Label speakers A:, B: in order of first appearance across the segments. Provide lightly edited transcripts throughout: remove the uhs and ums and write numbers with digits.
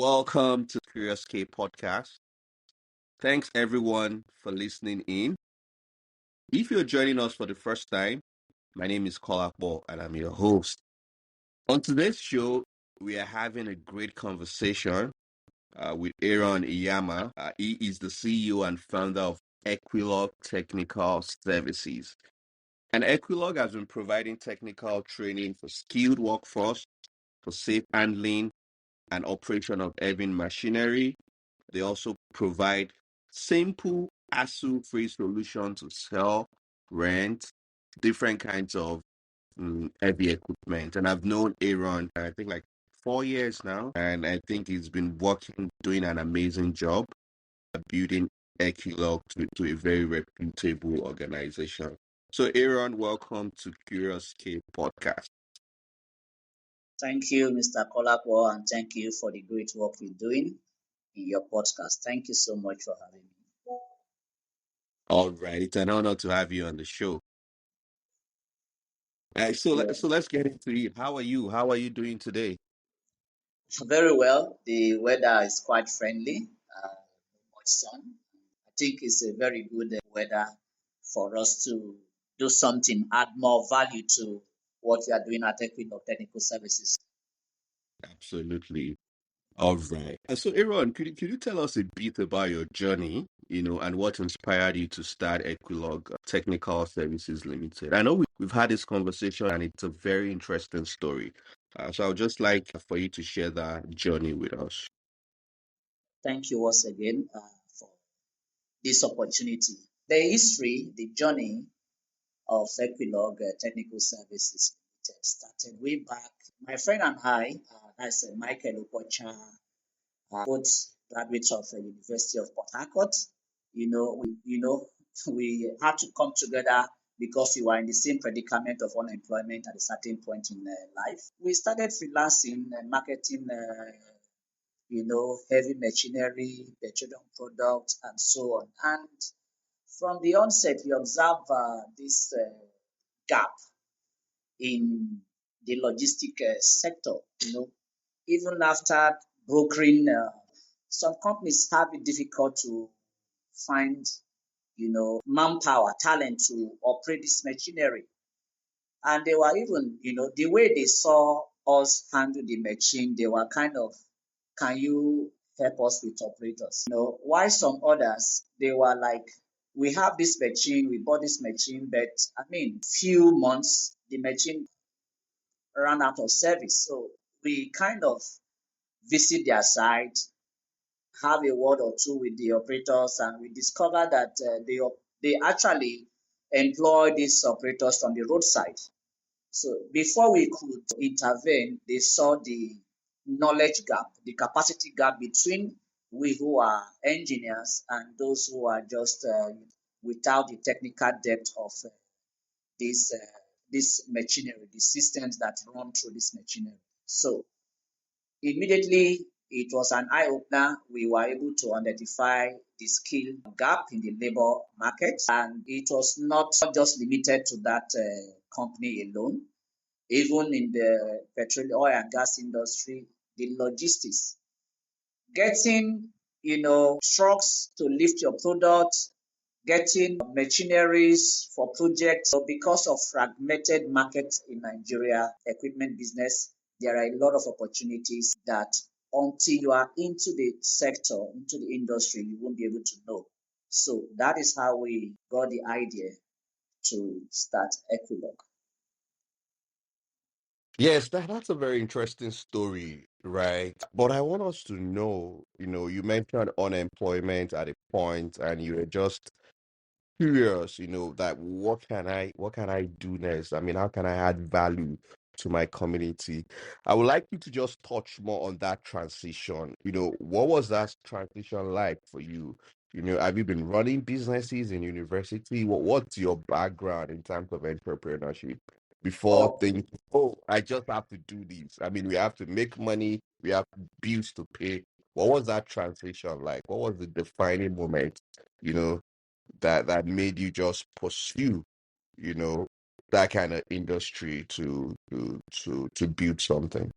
A: Welcome to Curious K podcast. Thanks everyone for listening in. If you're joining us for the first time, my name is Kolakbo and I'm your host. On today's show, we are having a great conversation with Aaron Iyama. He is the CEO and founder of EQUILOG Technical Services. And EQUILOG has been providing technical training for skilled workforce for safe handling and operation of heavy machinery. They also provide simple, hassle-free solutions to sell, rent, different kinds of heavy equipment. And I've known Aaron, I think like 4 years now, and I think he's been working, doing an amazing job building Equilog to a very reputable organization. So, Aaron, welcome to Curious K podcast.
B: Thank you, Mr. Kolakwo, and thank you for the great work you're doing in your podcast. Thank you so much for having me.
A: All right, it's an honor to have you on the show. So let's get into it. How are you? How are you doing today?
B: Very well. The weather is quite friendly, much sun. I think it's a very good weather for us to do something, add more value to what we are doing at EQUILOG Technical Services.
A: Absolutely. All right. And so, Aaron, could you tell us a bit about your journey, and what inspired you to start Equilog Technical Services Limited? I know we've had this conversation and it's a very interesting story. So I would just like for you to share that journey with us.
B: Thank you once again for this opportunity. The history, the journey of EQUILOG Technical Services Limited started way back. My friend and I, that's Michael Okocha, both graduates of the University of Port Harcourt. We had to come together because we were in the same predicament of unemployment at a certain point in life. We started freelancing and marketing, heavy machinery, petroleum products, and so on. And from the onset, we observed this gap in the logistic sector. Even after brokering, some companies have it difficult to find, manpower, talent to operate this machinery. And they were even, the way they saw us handle the machine, they were kind of, can you help us with operators? Why some others, they were like, we have this machine, we bought this machine, but few months, the machine ran out of service. So we kind of visit their site, have a word or two with the operators, and we discovered that they actually employ these operators from the roadside. So before we could intervene, they saw the knowledge gap, the capacity gap between we who are engineers and those who are just without the technical depth of this this machinery, the systems that run through this machinery. So immediately it was an eye opener. We were able to identify the skill gap in the labor market, and it was not just limited to that company alone. Even in the petroleum, oil and gas industry, the logistics, getting trucks to lift your product, getting machineries for projects. So because of fragmented market in Nigeria equipment business, there are a lot of opportunities that until you are into the sector, into the industry, you won't be able to know. So that is how we got the idea to start EQUILOG.
A: Yes, that's a very interesting story, right? But I want us to know, you mentioned unemployment at a point and you were just curious, that what can I do next? I mean, how can I add value to my community? I would like you to just touch more on that transition. What was that transition like for you? Have you been running businesses in university? What's your background in terms of entrepreneurship before
B: Oh,
A: thinking, oh, I just have to do this? I mean, we have to make money, we have bills to pay. What was that transition like? What was the defining moment? You know, that made you just pursue, you know, that kind of industry to build something.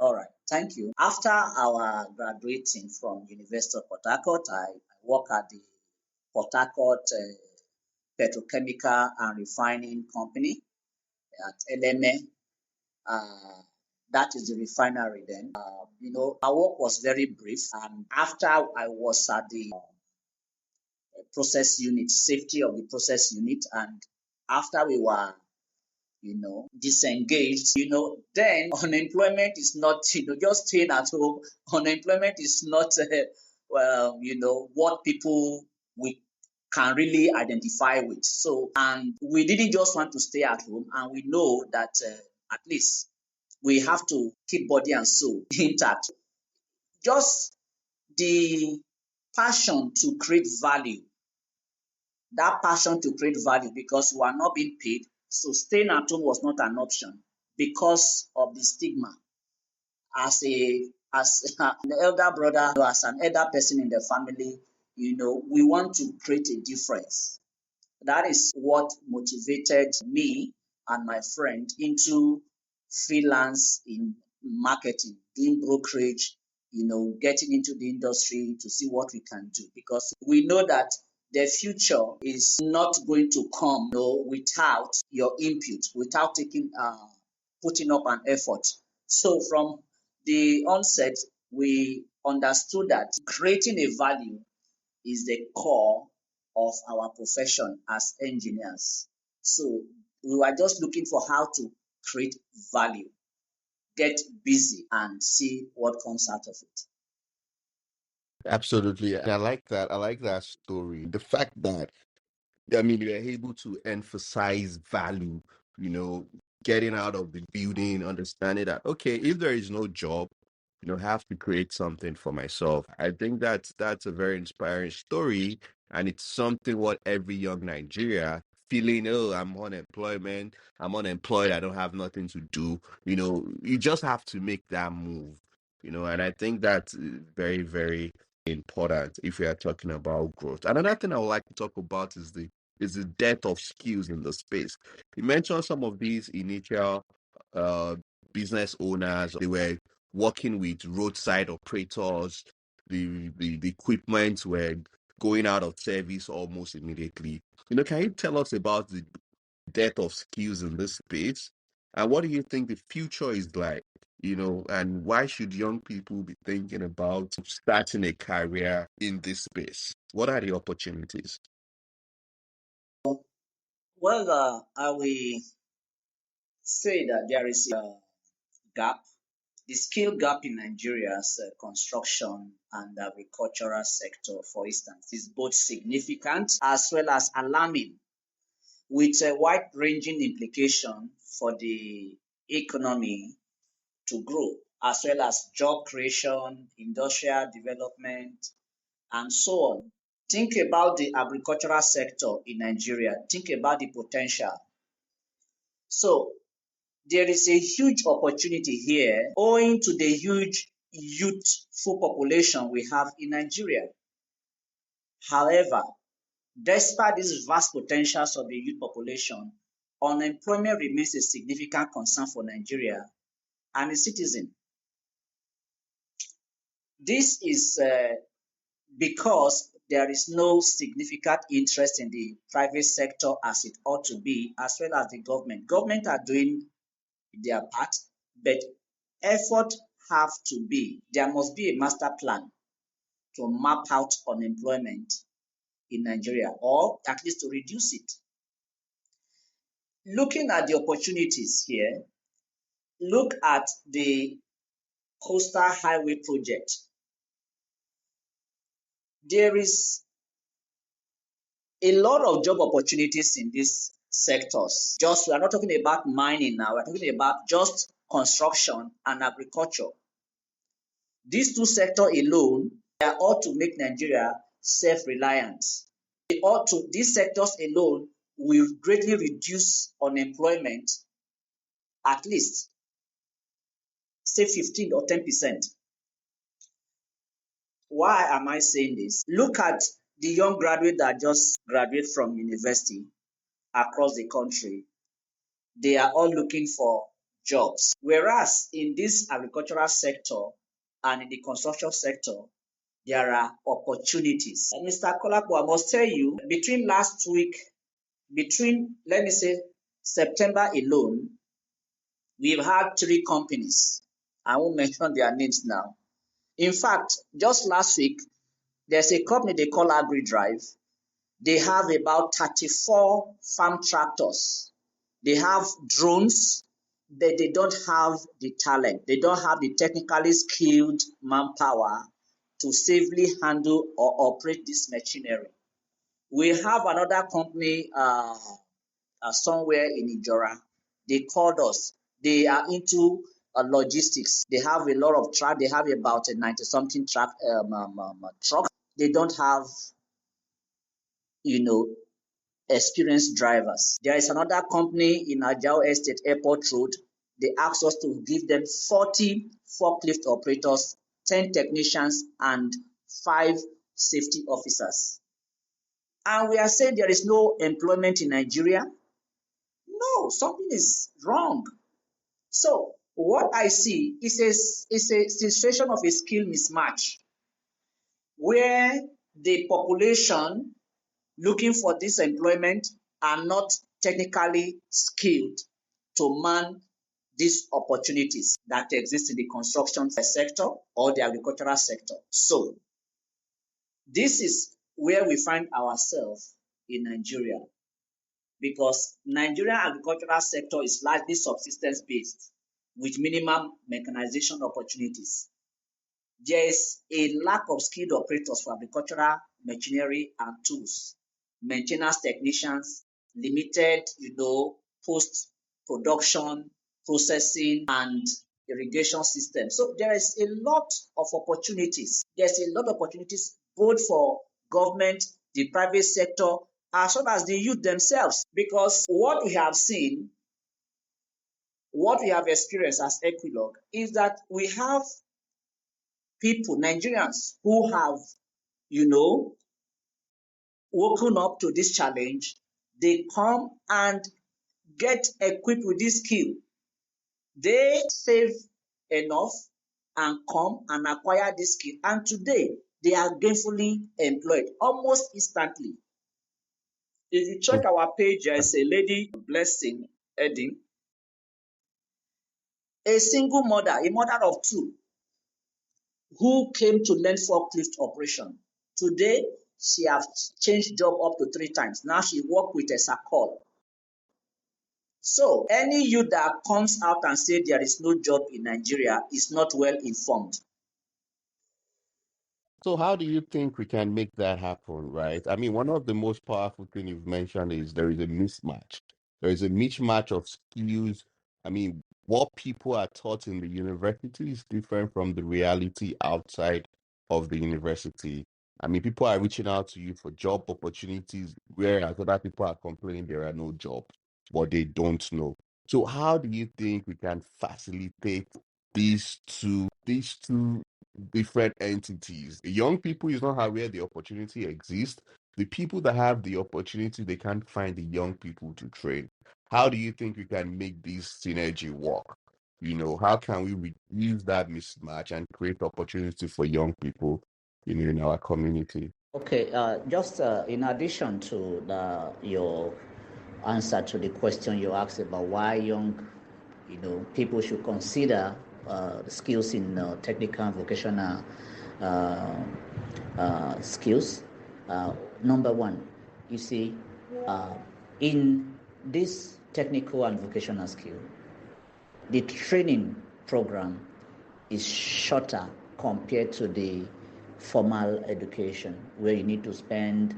B: all right. Thank you. After our graduating from University of Port Harcourt, I work at the Port Harcourt Petrochemical and Refining Company at Iyama. That is the refinery then. My work was very brief. And after I was at the process unit, safety of the process unit, and after we were disengaged, then unemployment is not, just staying at home. Unemployment is not, what people we can really identify with. So, and we didn't just want to stay at home, and we know that at least we have to keep body and soul intact. Just the passion to create value, because we are not being paid. So staying at home was not an option because of the stigma. As an elder brother, as an elder person in the family, we want to create a difference. That is what motivated me and my friend into freelance in marketing, doing brokerage, getting into the industry to see what we can do. Because we know that the future is not going to come without your input, without putting up an effort. So from the onset, we understood that creating a value is the core of our profession as engineers. So we were just looking for how to create value, get busy, and see what comes out of it.
A: Absolutely. And I like that. I like that story. The fact that, I mean, you're able to emphasize value, you know, getting out of the building, understanding that, okay, if there is no job, I have to create something for myself. I think that's a very inspiring story. And it's something what every young Nigeria feeling, oh, I'm unemployed, I don't have nothing to do. You just have to make that move, and I think that's very, very important if we are talking about growth. Another thing I would like to talk about is the death of skills in the space. You mentioned some of these initial uh, business owners. They were working with roadside operators. The equipment were going out of service almost immediately. Can you tell us about the death of skills in this space? And what do you think the future is like? And why should young people be thinking about starting a career in this space? What are the opportunities?
B: Well, I will say that there is a gap. The skill gap in Nigeria's construction and agricultural sector, for instance, is both significant as well as alarming, with a wide-ranging implication for the economy to grow, as well as job creation, industrial development, and so on. Think about the agricultural sector in Nigeria. Think about the potential. So there is a huge opportunity here owing to the huge youthful population we have in Nigeria. However, despite these vast potentials of the youth population, unemployment remains a significant concern for Nigeria and its citizens. This is because there is no significant interest in the private sector as it ought to be, as well as the government. Government are doing their part, but effort there must be a master plan to map out unemployment in Nigeria, or at least to reduce it. Looking at the opportunities here, look at the coastal highway project. There is a lot of job opportunities in these sectors. We are not talking about mining now, we're talking about just construction and agriculture. These two sectors alone, they ought to make Nigeria self-reliant. These sectors alone will greatly reduce unemployment, at least, say 15 or 10%. Why am I saying this? Look at the young graduate that just graduate from university across the country. They are all looking for jobs. Whereas in this agricultural sector and in the construction sector, there are opportunities. And Mr. Kolapo, I must tell you, between last week, let me say, September alone, we've had 3 companies. I won't mention their names now. In fact, just last week, there's a company they call AgriDrive. They have about 34 farm tractors. They have drones, but they don't have the talent. They don't have the technically skilled manpower to safely handle or operate this machinery. We have another company somewhere in Ijora. They called us. They are into logistics. They have a lot of truck. They have about a 90-something truck. They don't have, you know, experienced drivers. There is another company in Ajao Estate Airport Road. They asked us to give them 40 forklift operators, 10 technicians, and 5 safety officers. And we are saying there is no employment in Nigeria. No, something is wrong. So what I see is a situation of a skill mismatch where the population looking for this employment are not technically skilled to man these opportunities that exist in the construction sector or the agricultural sector. So this is where we find ourselves in Nigeria, because Nigerian agricultural sector is largely subsistence based with minimum mechanization opportunities. There is a lack of skilled operators for agricultural machinery and tools, maintenance technicians, limited, post-production, processing, and irrigation systems. So there is a lot of opportunities. There's a lot of opportunities both for government, the private sector, as well as the youth themselves. Because what we have seen, what we have experienced as EQUILOG is that we have people, Nigerians, who have, woken up to this challenge. They come and get equipped with this skill. They save enough and come and acquire this skill. And today, they are gainfully employed almost instantly. If you check our page, there is a lady, Blessing Edding, a single mother, a mother of 2, who came to learn forklift operation. Today, she has changed job up to 3 times. Now she work with a Sakol. So any youth that comes out and say there is no job in Nigeria is not well informed.
A: So how do you think we can make that happen, right? I mean, one of the most powerful things you've mentioned is there is a mismatch. There is a mismatch of skills. I mean, what people are taught in the university is different from the reality outside of the university. I mean, people are reaching out to you for job opportunities, whereas other people are complaining there are no jobs, but they don't know. So how do you think we can facilitate these two different entities? The young people is not how where the opportunity exists. The people that have the opportunity, they can't find the young people to train. How do you think we can make this synergy work? How can we reduce that mismatch and create opportunity for young people, in our community?
B: Okay, just in addition to your answer to the question you asked about why young, people should consider skills in technical and vocational uh, skills. Number one, you see, in this technical and vocational skill, the training program is shorter compared to the formal education, where you need to spend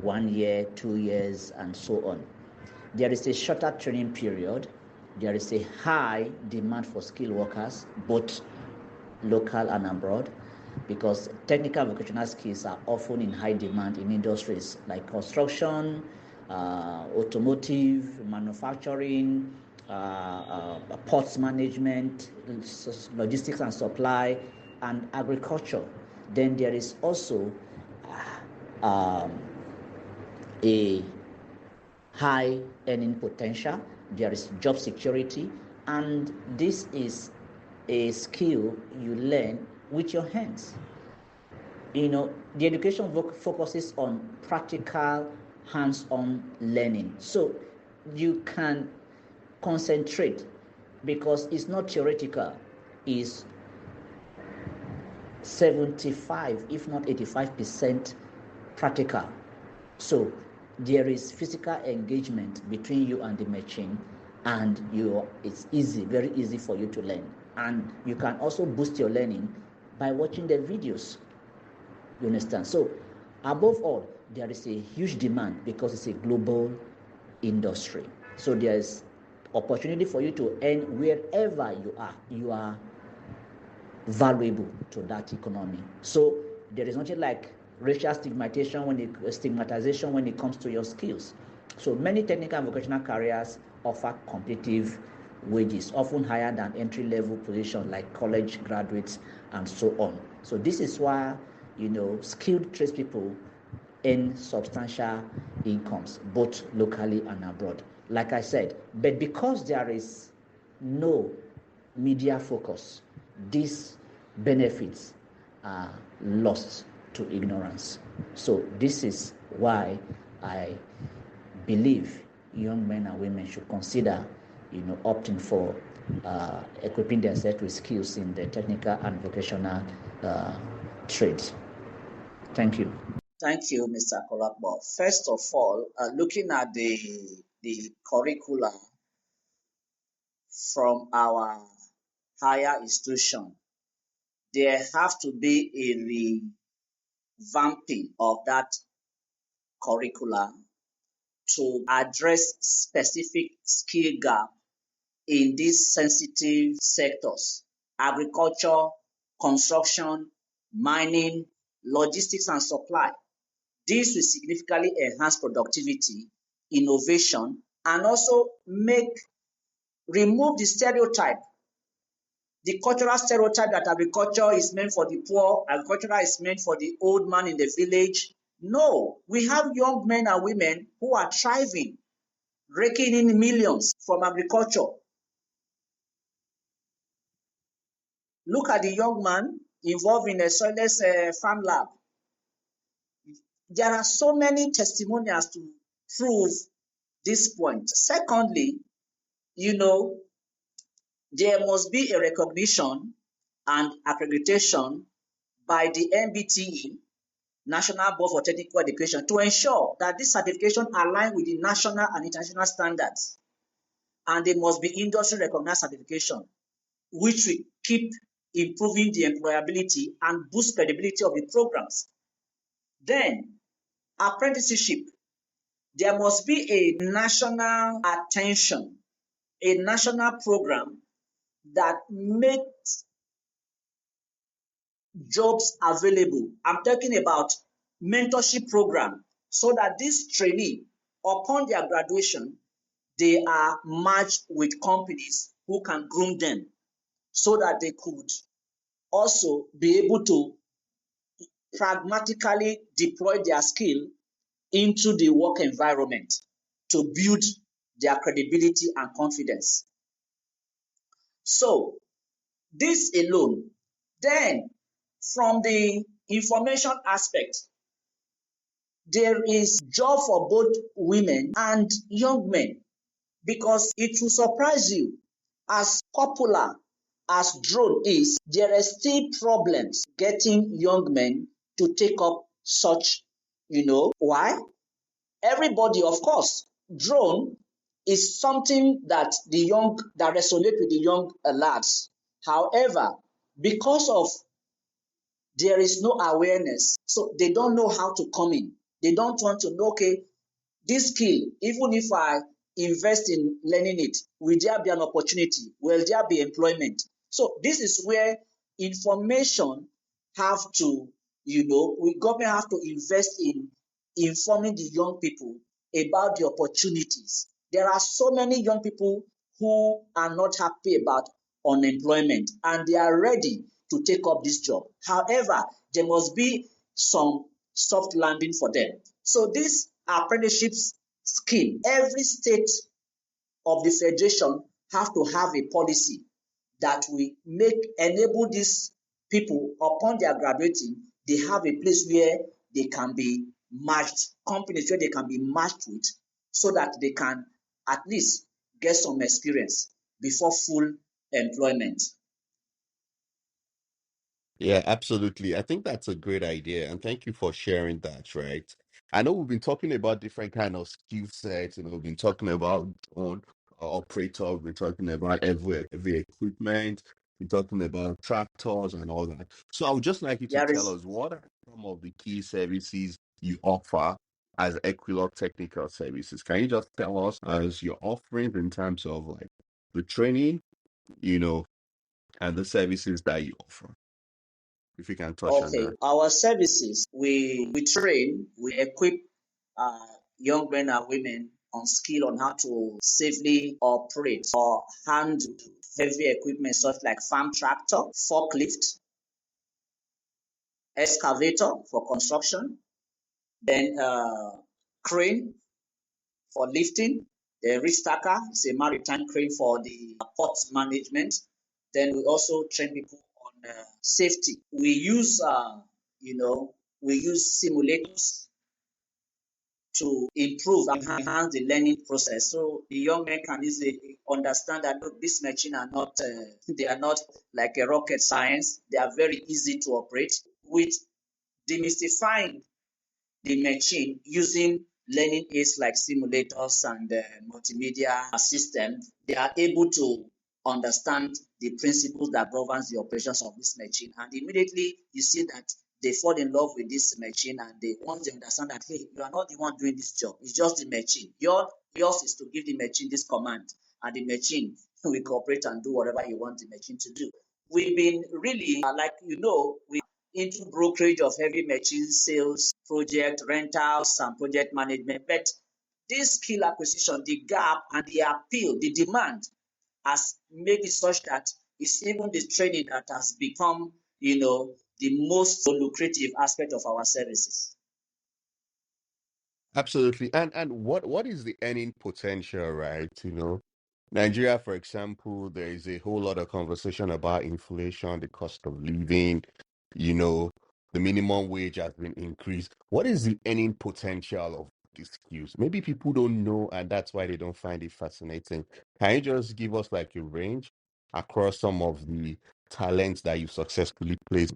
B: 1 year, 2 years, and so on. There is a shorter training period. There is a high demand for skilled workers, both local and abroad, because technical vocational skills are often in high demand in industries like construction, automotive, manufacturing, ports management, logistics and supply, and agriculture. Then there is also a high earning potential. There is job security, And this is a skill you learn with your hands. The education focuses on practical, hands-on learning. So you can concentrate because it's not theoretical. It's 75, if not 85% practical. So there is physical engagement between you and the machine, and it's easy, very easy for you to learn. And you can also boost your learning by watching the videos. You understand? So above all, there is a huge demand because it's a global industry. So there's opportunity for you to earn wherever you are. You are valuable to that economy. So there is nothing like racial stigmatization when it comes to your skills. So many technical and vocational careers offer competitive wages, often higher than entry-level positions like college graduates and so on. So this is why skilled tradespeople earn substantial incomes both locally and abroad. Like I said, but because there is no media focus, these benefits are lost to ignorance. So this is why I believe young men and women should consider opting for equipping themselves with skills in the technical and vocational trades. Thank you.
C: Thank you, Mr. Kolakbo. First of all, looking at the curricula from our higher institution, there have to be a revamping of that curricula to address specific skill gap in these sensitive sectors: agriculture, construction, mining, logistics and supply. This will significantly enhance productivity, innovation, and also remove the cultural stereotype that agriculture is meant for the poor, agriculture is meant for the old man in the village. No, we have young men and women who are thriving, raking in millions from agriculture. Look at the young man involved in a soilless farm lab. There are so many testimonials to prove this point. Secondly, there must be a recognition and accreditation by the NBTE, National Board for Technical Education, to ensure that this certification align with the national and international standards. And they must be industry recognized certification, which will keep improving the employability and boost credibility of the programs. Then, apprenticeship. There must be a national attention, a national program that makes jobs available. I'm talking about mentorship program, so that this trainee, upon their graduation, they are matched with companies who can groom them so that they could also be able to pragmatically deploy their skill into the work environment to build their credibility and confidence. So this alone. Then from the information aspect, there is job for both women and young men, because it will surprise you, as popular as drone is, there are still problems getting young men to take up such, why? Everybody, of course, drone is something that resonate with the young lads. However, because of there is no awareness, so they don't know how to come in. They don't want to know, okay, this skill, even if I invest in learning it, will there be an opportunity? Will there be employment? So this is where information have to, government have to invest in informing the young people about the opportunities. There are so many young people who are not happy about unemployment and they are ready to take up this job. However, there must be some soft landing for them. So this apprenticeship scheme, every state of the federation have to have a policy that will enable these people upon their graduating, they have a place where they can be matched, companies where they can be matched with, so that they can at least get some experience before full employment.
A: Yeah, absolutely. I think that's a great idea, and thank you for sharing that, right? I know we've been talking about different kind of skill sets, we've been talking about on operator, we've been talking about every equipment, we're talking about tractors and all that. So I would just like you to
C: There
A: tell
C: is
A: us what are some of the key services you offer as EQUILOG Technical Services. Can you just tell us as your offerings in terms of like the training, you know, and the services that you offer? If you can touch on
C: okay.
A: that.
C: Our services, we train, we equip uh, young men and women on skill on how to safely operate or handle heavy equipment such like farm tractor, forklift, excavator for construction, then crane for lifting, the reach stacker is a maritime crane for the port management. Then we also train people on safety. You know, we use simulators to improve and enhance the learning process. So the young men can easily understand that look, these machines are not they are not like a rocket science. They are very easy to operate with demystifying the machine using learning aids like simulators and multimedia system. They are able to understand the principles that governs the operations of this machine, and immediately you see that they fall in love with this machine, and they once they understand that hey, you are not the one doing this job, it's just the machine. Yours is to give the machine this command, and the machine will cooperate and do whatever you want the machine to do. We've been really like we into brokerage of heavy machine sales, project rentals, and project management. But this skill acquisition, the gap and the appeal, the demand has made it such that it's even the training that has become, the most lucrative aspect of our services.
A: Absolutely. And what is the earning potential, right? Nigeria, for example, there is a whole lot of conversation about inflation, the cost of living, you know, the minimum wage has been increased. What is the earning potential of these skills? Maybe people don't know, and that's why they don't find it fascinating. Can you just give us like a range across some of the talents that you successfully placed?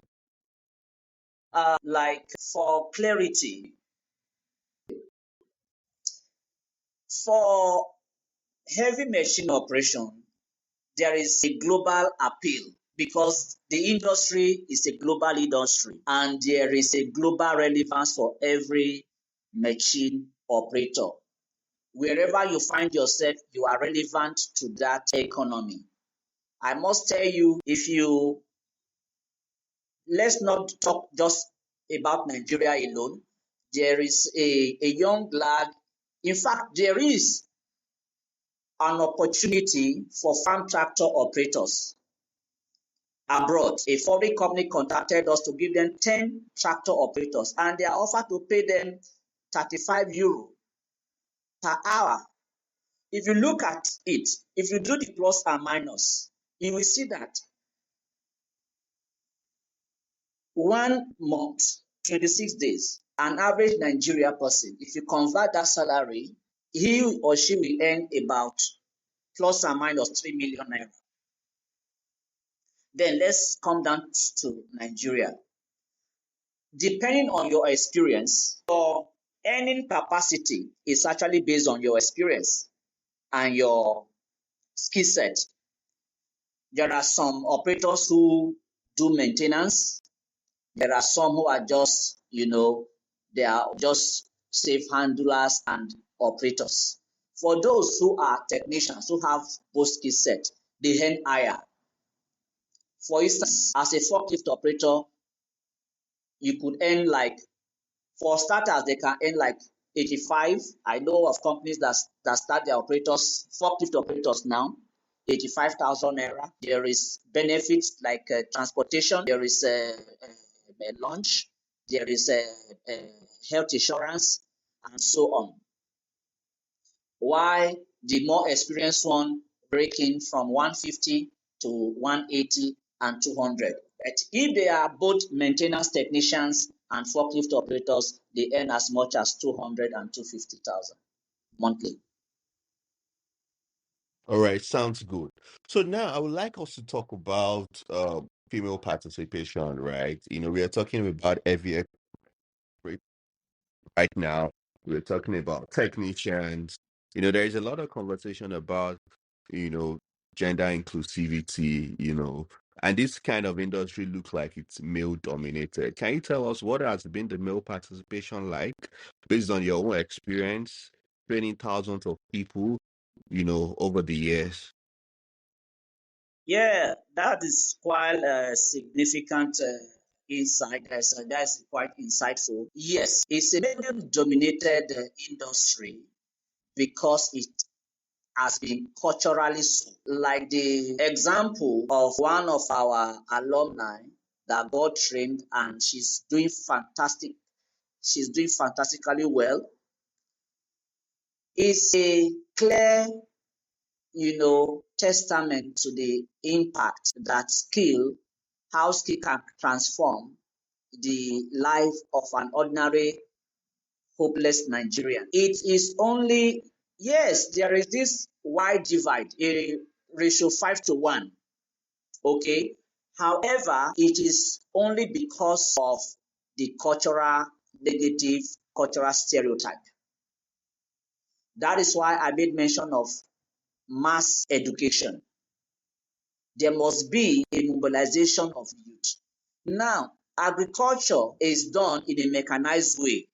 C: Like for clarity, for heavy machine operation, there is a global appeal because the industry is a global industry and there is a global relevance for every machine operator. Wherever you find yourself, you are relevant to that economy. I must tell you, if you let's not talk just about Nigeria alone. There is a young lad. In fact, there is an opportunity for farm tractor operators abroad. A foreign company contacted us to give them 10 tractor operators, and they are offered to pay them €35 per hour. If you look at it, if you do the plus and minus, you will see that 1 month, 26 days, an average Nigeria person, if you convert that salary, he or she will earn about plus and minus 3 million naira. Then let's come down to Nigeria. Depending on your experience, your earning capacity is actually based on your experience and your skill set. There are some operators who do maintenance. There are some who are just, they are just safe handlers and operators. For those who are technicians who have both skill set, they earn higher. For instance, as a forklift operator, you could earn like, for starters, they can earn like 85. I know of companies that start their operators, forklift operators now, 85,000 naira. There is benefits like transportation. There is a lunch. There is a health insurance and so on. Why the more experienced one breaking from 150 to 180 and 200. But if they are both maintenance technicians and forklift operators, they earn as much as 200 and 250,000 monthly.
A: All right, sounds good. So now I would like us to talk about female participation, right? We are talking about heavy right now. We're talking about technicians. There is a lot of conversation about, you know, gender inclusivity, and this kind of industry looks like it's male dominated. Can you tell us what has been the male participation like based on your own experience, training thousands of people, over the years?
C: Yeah, that is quite a significant insight. That's quite insightful. Yes, it's a male-dominated industry because it has been culturally so. Like the example of one of our alumni that got trained and she's doing fantastic. She's doing fantastically well. It's a clear testament to the impact that how skill can transform the life of an ordinary, hopeless Nigerian. It is only, yes, there is this wide divide, a ratio 5 to 1, okay? However, it is only because of the negative cultural stereotype. That is why I made mention of mass education. There must be a mobilization of youth. Now, agriculture is done in a mechanized way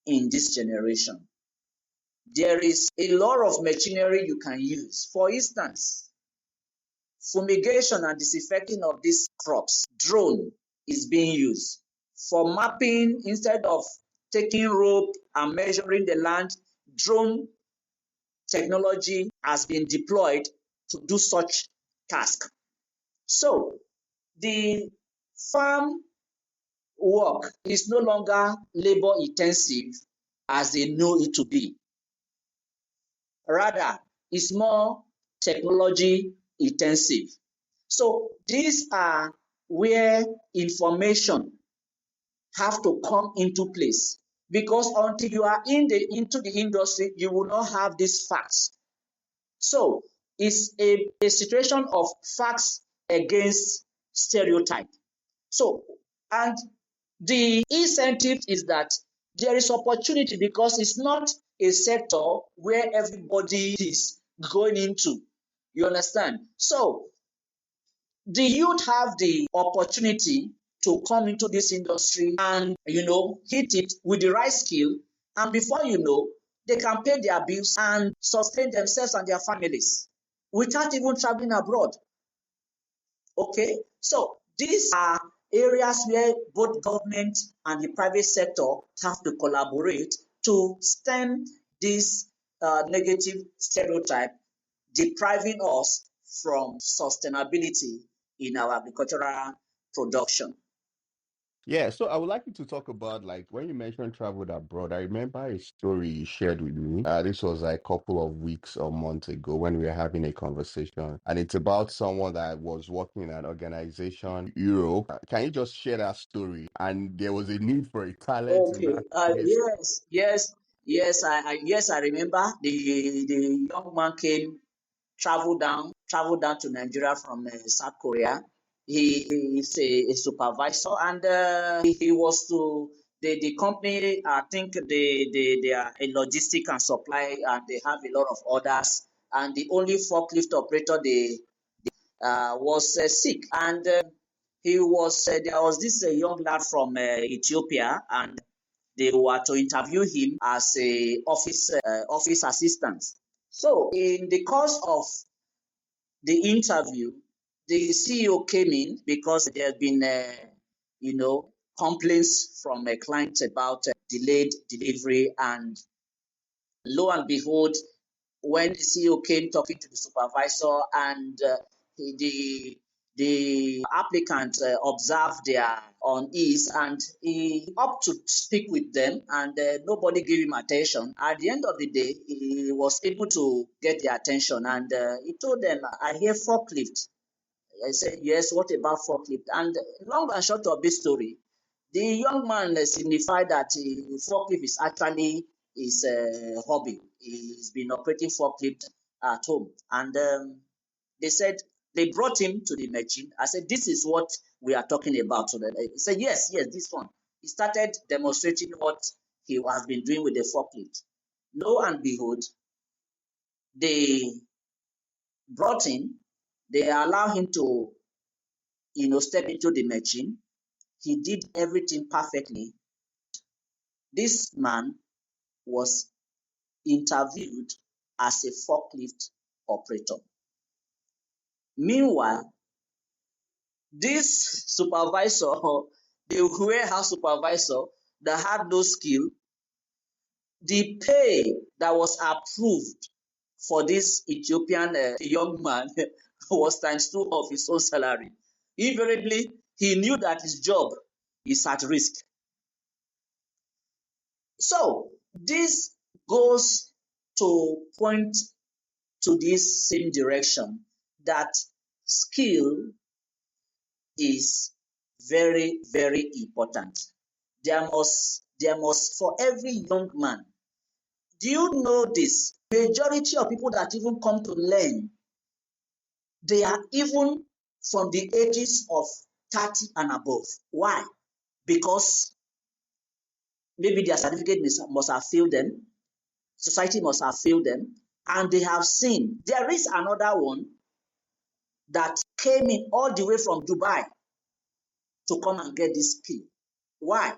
C: in this generation. There is a lot of machinery you can use. For instance, fumigation and disinfecting of these crops, drone is being used. For mapping, instead of taking rope and measuring the land, drone technology has been deployed to do such task. So the farm work is no longer labor intensive as they know it to be. Rather, it's more technology intensive. So these are where information have to come into place, because until you are into the industry, you will not have these facts. So it's a situation of facts against stereotype. So, and the incentive is that there is opportunity because it's not a sector where everybody is going into. You understand? So the youth have the opportunity to come into this industry and hit it with the right skill, and before you know, they can pay their bills and sustain themselves and their families without even traveling abroad. Okay, so these are areas where both government and the private sector have to collaborate to stem this negative stereotype, depriving us from sustainability in our agricultural production.
A: Yeah, so I would like you to talk about, like, when you mentioned traveled abroad. I remember a story you shared with me. This was like a couple of weeks or months ago when we were having a conversation, and it's about someone that was working in an organization in Europe. Can you just share that story? And there was a need for a talent in
C: Okay.
A: that space.
C: Yes, I remember the young man came, traveled down to Nigeria from South Korea. He is a supervisor, and he was to the company. I think they are a logistic and supply, and they have a lot of orders. And the only forklift operator they was sick, and he was there was this young lad from Ethiopia, and they were to interview him as a office assistant. So in the course of the interview, the CEO came in because there had been, complaints from a client about delayed delivery, and lo and behold, when the CEO came talking to the supervisor, and the The applicant observed their unease and he up to speak with them, and nobody gave him attention. At the end of the day, he was able to get their attention, and he told them, I hear forklift. I said, yes, what about forklift? And long and short of this story, the young man signified that forklift is actually his hobby. He's been operating forklift at home. And they said, they brought him to the machine. I said, this is what we are talking about. So that he said, yes, yes, this one. He started demonstrating what he has been doing with the forklift. Lo and behold, they brought him, they allow him to step into the machine. He did everything perfectly. This man was interviewed as a forklift operator. Meanwhile, this supervisor, the warehouse supervisor that had no skill, the pay that was approved for this Ethiopian young man was times two of his own salary. Invariably, he knew that his job is at risk. So this goes to point to this same direction, that skill is very, very important. There must for every young man. Do you know this? Majority of people that even come to learn, they are even from the ages of 30 and above. Why? Because maybe their certificate must have failed them, society must have failed them, and they have seen. There is another one that came in all the way from Dubai to come and get this skill. Why?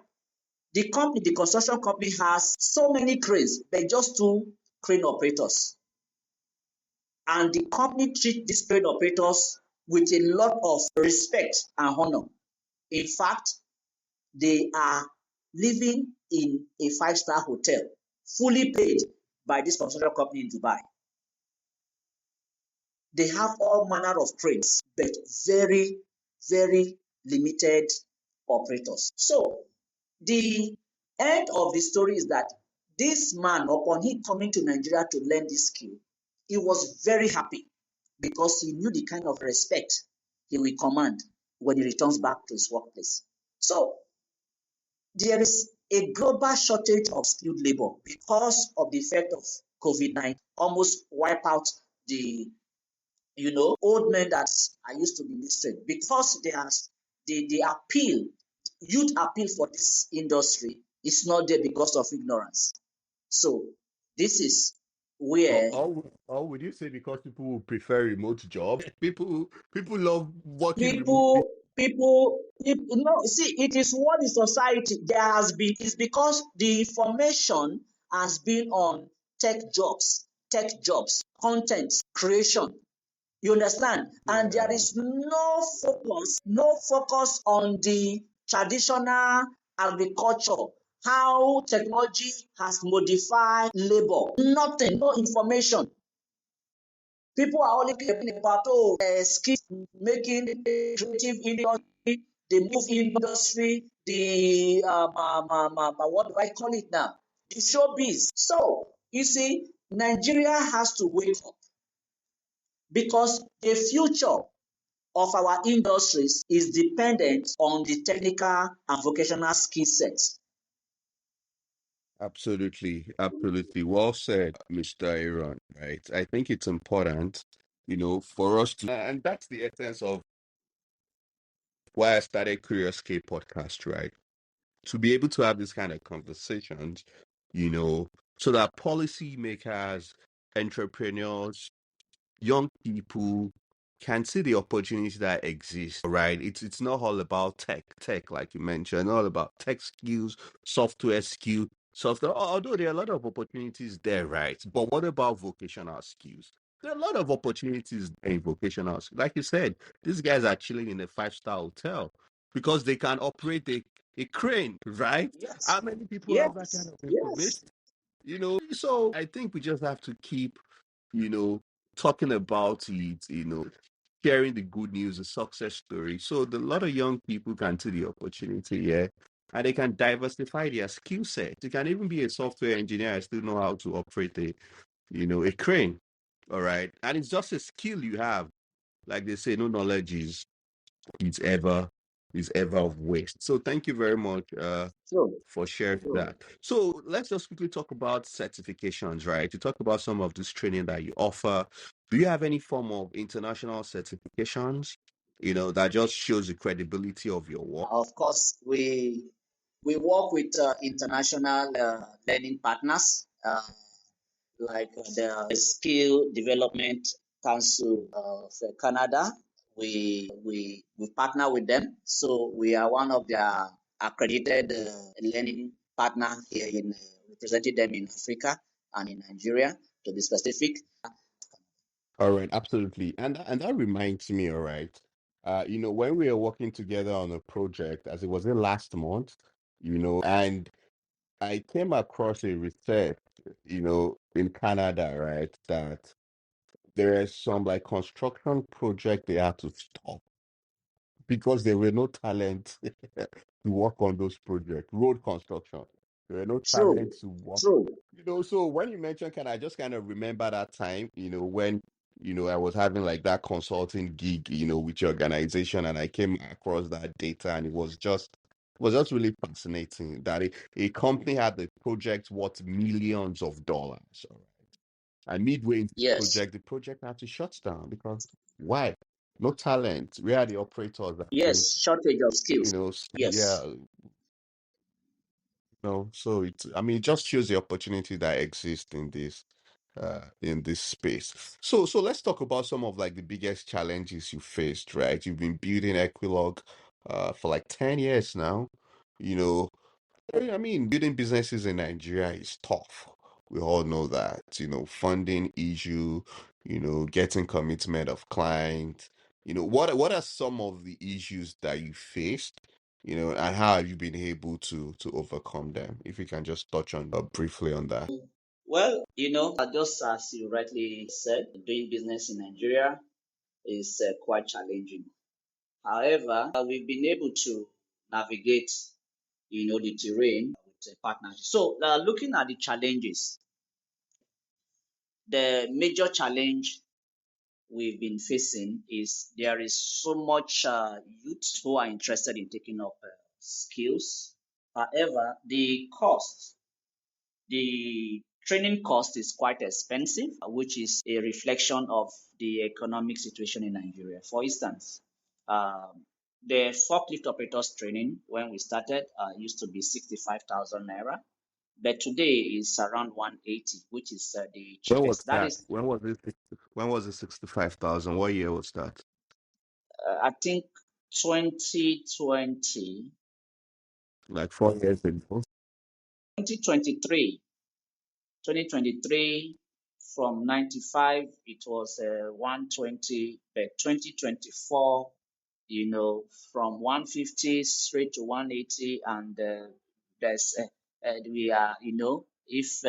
C: The construction company has so many cranes, but just two crane operators. And the company treats these crane operators with a lot of respect and honor. In fact, they are living in a five-star hotel, fully paid by this construction company in Dubai. They have all manner of cranes, but very, very limited operators. So the end of the story is that this man, upon him coming to Nigeria to learn this skill, he was very happy because he knew the kind of respect he will command when he returns back to his workplace. So there is a global shortage of skilled labor because of the effect of COVID-19, almost wipe out the old men that I used to be literate, because the appeal, youth appeal for this industry is not there because of ignorance. So this is where
A: Or would you say because people will prefer remote jobs? People love working remotely.
C: people no, see, it is what the society there has been. It's because the information has been on tech jobs, content creation. You understand? And there
A: Yeah,
C: is no focus on the traditional agriculture, how technology has modified labor. Nothing, no information. People are only caring about skills, making creative industry, the move industry, the what do I call it now? The showbiz. So you see, Nigeria has to wake up because the future of our industries is dependent on the technical and vocational skill sets.
A: absolutely, absolutely. Well said, Mr. Aaron. Right. I think it's important, for us to, and that's the essence of why I started Curious K podcast, right? To be able to have this kind of conversations, you know, so that policymakers, entrepreneurs, young people can see the opportunities that exist, right? It's not all about tech like you mentioned, all about tech skills, software, although there are a lot of opportunities there, right? But what about vocational skills? There are a lot of opportunities in vocational skills. Like you said, these guys are chilling in a five-star hotel because they can operate a crane, right?
C: Yes,
A: How many people have that kind
C: yes,
A: of
C: yes.
A: information? So I think we just have to keep, you know, talking about it, sharing the good news, the success story. So a lot of young people can see the opportunity here, and they can diversify their skill set. You can even be a software engineer and still know how to operate a crane. All right. And it's just a skill you have. Like they say, no knowledge is ever is ever of waste. So thank you very much
C: True.
A: for sharing that. So let's just quickly talk about certifications, right? To talk about some of this training that you offer. Do you have any form of international certifications, that just shows the credibility of your work?
C: Of course, we work with international learning partners like the Skill Development Council of Canada. We partner with them, so we are one of their accredited learning partner here in representing them in Africa and in Nigeria, to be specific.
A: All right, absolutely. And that reminds me, all right. When we were working together on a project, as it was in last month, and I came across a research, in Canada, right, that there is some like construction project they had to stop because there were no talent to work on those projects, road construction. There were no
C: True,
A: talent to work.
C: true.
A: So when you mentioned, can I just kind of remember that time, when, I was having like that consulting gig, with your organization, and I came across that data, and it was just really fascinating that a company had the project worth millions of dollars. All right. And midway into
C: Yes,
A: the project had to shut down because why? No talent. Where are the operators that can,
C: yes, shortage of skills.
A: yeah,
C: Yes,
A: so it just shows the opportunity that exists in this space. So let's talk about some of like the biggest challenges you faced, right? You've been building Equilog for like 10 years now. You know, I mean, building businesses in Nigeria is tough. We all know that, funding issue, getting commitment of clients. What are some of the issues that you faced, and how have you been able to overcome them? If you can just touch on briefly on that.
C: well, just as you rightly said, doing business in Nigeria is quite challenging. However, we've been able to navigate, the terrain with a partnership. So, looking at the challenges, the major challenge we've been facing is there is so much youth who are interested in taking up skills. However, the training cost is quite expensive, which is a reflection of the economic situation in Nigeria. For instance, the forklift operators training when we started used to be 65,000 naira, but today is around 180, which is the
A: When was
C: cheapest. That
A: that?
C: is,
A: When was it 65,000? What year was that?
C: I think, 2020,
A: Like 4 years ago.
C: 2023. 2023, from 95 it was 120, but 2024, from 150 straight to 180, and there's we are, if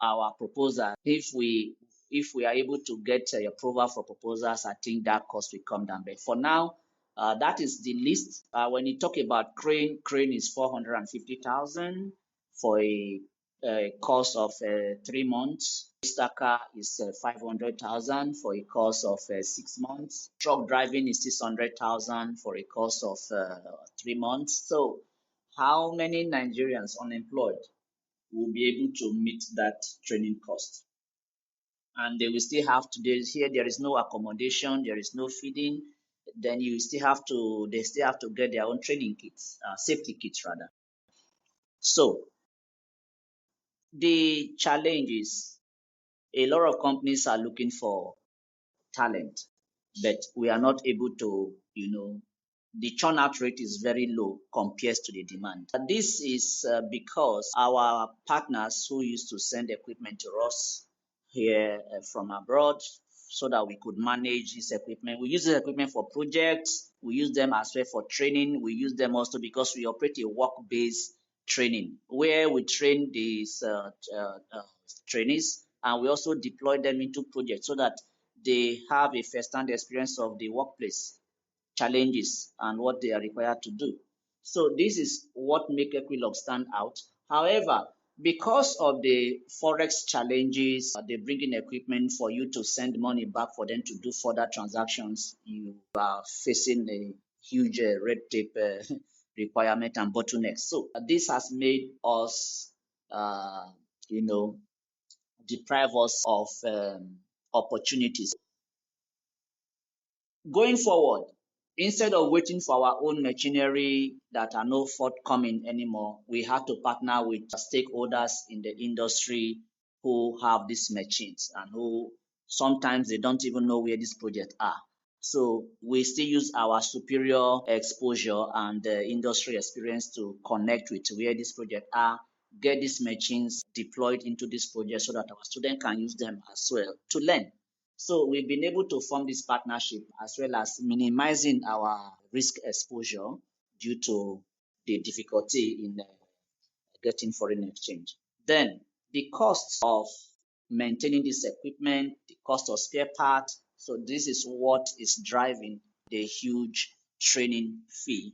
C: our proposal, if we are able to get approval for proposals, I think that cost will come down. But for now, that is the list. When you talk about crane is 450,000 for a course of 3 months. Stacker is 500,000 for a course of 6 months. Truck driving is 600,000 for a course of 3 months. So, how many Nigerians unemployed will be able to meet that training cost? And they will still have to. There is no accommodation, there is no feeding. Then they still have to get their own training kits, safety kits rather. So the challenge is a lot of companies are looking for talent, but we are not able to, the churn out rate is very low compared to the demand. This is because our partners who used to send equipment to us here from abroad, so that we could manage this equipment. We use this equipment for projects, we use them as well for training, we use them also because we operate a work-based training where we train these trainees, and we also deploy them into projects so that they have a first-hand experience of the workplace challenges and what they are required to do. So this is what make EQUILOG stand out. However, because of the forex challenges, they bring in equipment for you to send money back for them to do further transactions. You are facing a huge red tape requirement and bottlenecks. So this has made us, you know, deprive us of opportunities. Going forward, instead of waiting for our own machinery that are not forthcoming anymore, we have to partner with stakeholders in the industry who have these machines and who sometimes they don't even know where these projects are. So we still use our superior exposure and industry experience to connect with where these projects are, get these machines deployed into this project so that our students can use them as well to learn. So we've been able to form this partnership as well as minimizing our risk exposure due to the difficulty in getting foreign exchange. Then the costs of maintaining this equipment, the cost of spare parts. So this is what is driving the huge training fee,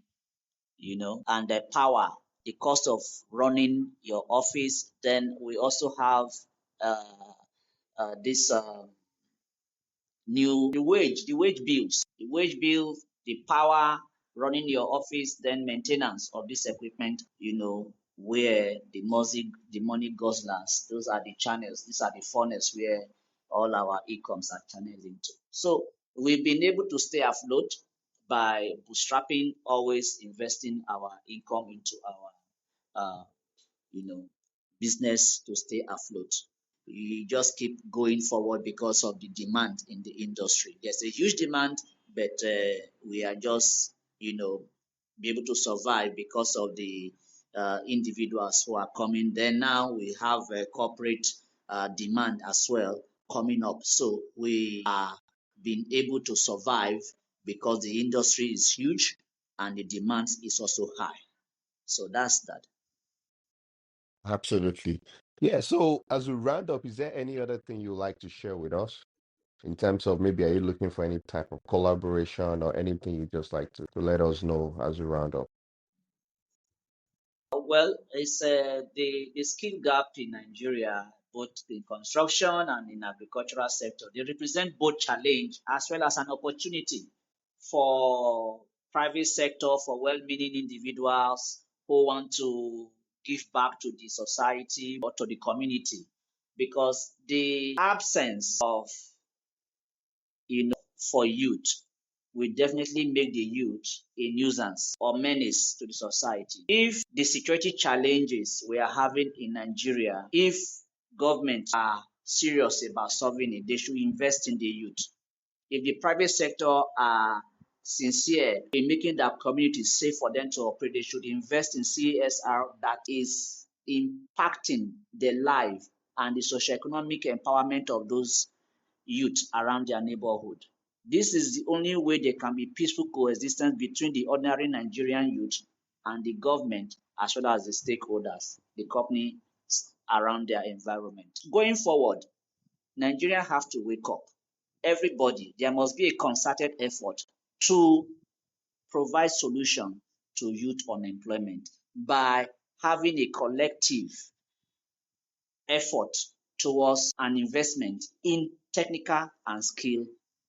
C: and the power, the cost of running your office. Then we also have this the wage bill, the power, running your office, then maintenance of this equipment, where the money guzzlers, those are the channels, these are the funnels where all our incomes are channeled into. So we've been able to stay afloat by bootstrapping, always investing our income into our uh, you know business to stay afloat. You just keep going forward because of the demand in the industry. There's a huge demand, but we are just, be able to survive because of the individuals who are coming. Then now we have a corporate demand as well coming up. So we are being able to survive because the industry is huge and the demand is also high. So that's that.
A: Absolutely. Yeah. So as we round up, is there any other thing you'd like to share with us in terms of maybe are you looking for any type of collaboration or anything you just like to let us know as we round up?
C: Well, it's the skill gap in Nigeria, both in construction and in agricultural sector. They represent both challenge as well as an opportunity for private sector, for well-meaning individuals who want to give back to the society or to the community, because the absence of for youth will definitely make the youth a nuisance or menace to the society. If the security challenges we are having in Nigeria, if governments are serious about solving it, they should invest in the youth. If the private sector are sincere in making their community safe for them to operate, they should invest in CSR that is impacting the life and the socioeconomic empowerment of those youth around their neighborhood. This is the only way there can be peaceful coexistence between the ordinary Nigerian youth and the government, as well as the stakeholders, the companies around their environment. Going forward, Nigeria have to wake up. Everybody, there must be a concerted effort to provide solution to youth unemployment by having a collective effort towards an investment in technical and skill,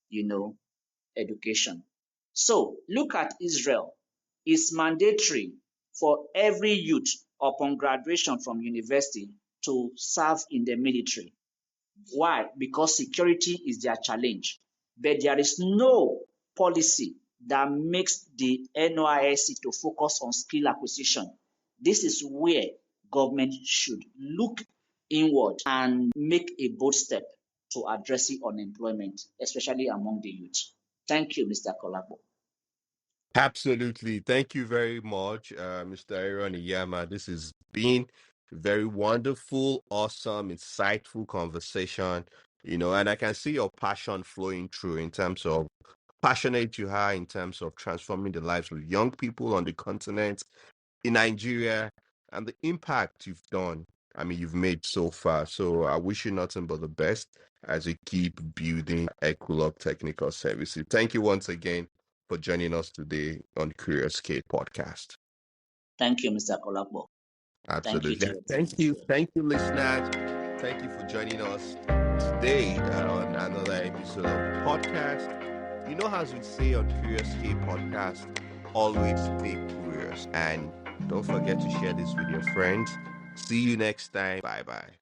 C: you know, education. So look at Israel. It's mandatory for every youth upon graduation from university to serve in the military. Why? Because security is their challenge. But there is no policy that makes the NYSC to focus on skill acquisition. This is where government should look inward and make a bold step to addressing unemployment, especially among the youth. Thank you, Mr. Kolabo.
A: Absolutely. Thank you very much, Mr. Aaron Iyama. This has been a very wonderful, awesome, insightful conversation, and I can see your passion flowing through in terms of passionate you are in terms of transforming the lives of young people on the continent, in Nigeria, and the impact you've done. I mean, you've made so far. So I wish you nothing but the best. as we keep building EQUILOG Technical Services. Thank you once again for joining us today on Curious K podcast.
C: Thank you, Mr. Kolakbo. Thank you to
A: Absolutely.
C: your team
A: Thank
C: as
A: you.
C: well.
A: Thank you, listeners. Thank you for joining us today on another episode of the podcast. You know, as we say on Curious K podcast, always stay curious. And don't forget to share this with your friends. See you next time. Bye bye.